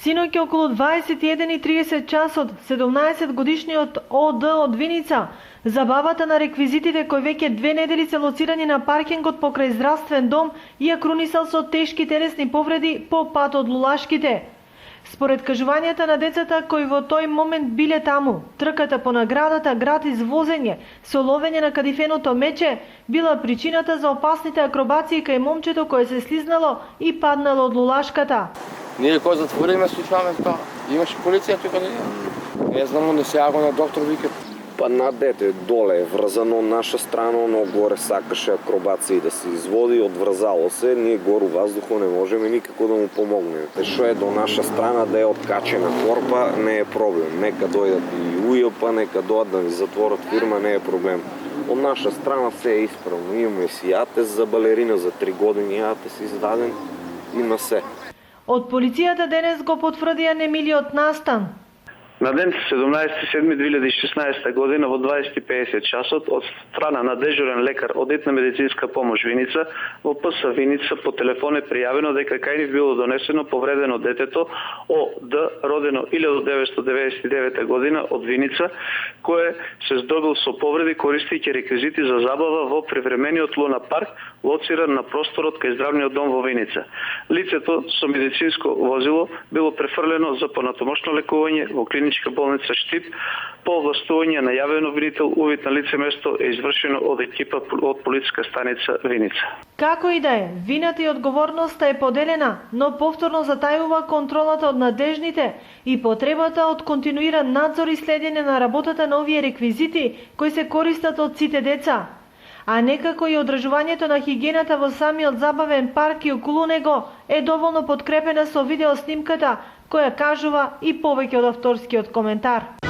Синоќ околу 21:30 часот, 17-годишниот ОД од Виница, забавата на реквизитите кои веќе 2 недели се лоцирани на паркингот покрај здравствен дом ја крунисал со тешки телесни повреди по пат од Лулашките. Според кажувањата на децата кои во тој момент биле таму, трката по наградата гратис возење со ловење на кадифеното мече била причината за опасните акробации кај момчето кое се слизнало и паднало од Лулашката. Ние кој затвориме, слушаме тоа. Имаше полиција тука да не знам, не сега го на доктор викат. Па на дете доле е врзано наша страна, но горе сакаше акробации да се изводи, одврзало се, ние гору ваздуху не можеме никако да му помогнеме. Те што е до наша страна да е откачена корпа, не е проблем. Нека дојдат и УЈП, нека дојдат да ни затворат фирма, не е проблем. Од наша страна се е исправно. Имаме си атес за балерина за 3 години, атес издаден, има се. Од полицијата денес го потврдија немилиот настан. На ден 17.7.2016 година во 20:50 часот од страна на дежурен лекар од Етна медицинска помош Виница во ПС Виница по телефон е пријавено дека кај нив било донесено повредено детето ОД, родено 1999 година од Виница, кое се здобил со повреди користејќи реквизити за забава во привремениот луна парк лоциран на просторот кај здравниот дом во Виница. Лицето со медицинско возило било префрлено за понатомошно лекување во клиничка болница Штип. По овластување на јавен обвинител увид на лице место е извршено од екипа од полициска станица Виница. Како и да е, вината и одговорноста е поделена, но повторно затајува контролата од надежните и потребата од континуиран надзор и следење на работата на овие реквизити кои се користат од сите деца. А некако и одржувањето на хигиената во самиот забавен парк и околу него е доволно подкрепена со видеоснимката која кажува и повеќе од авторскиот коментар.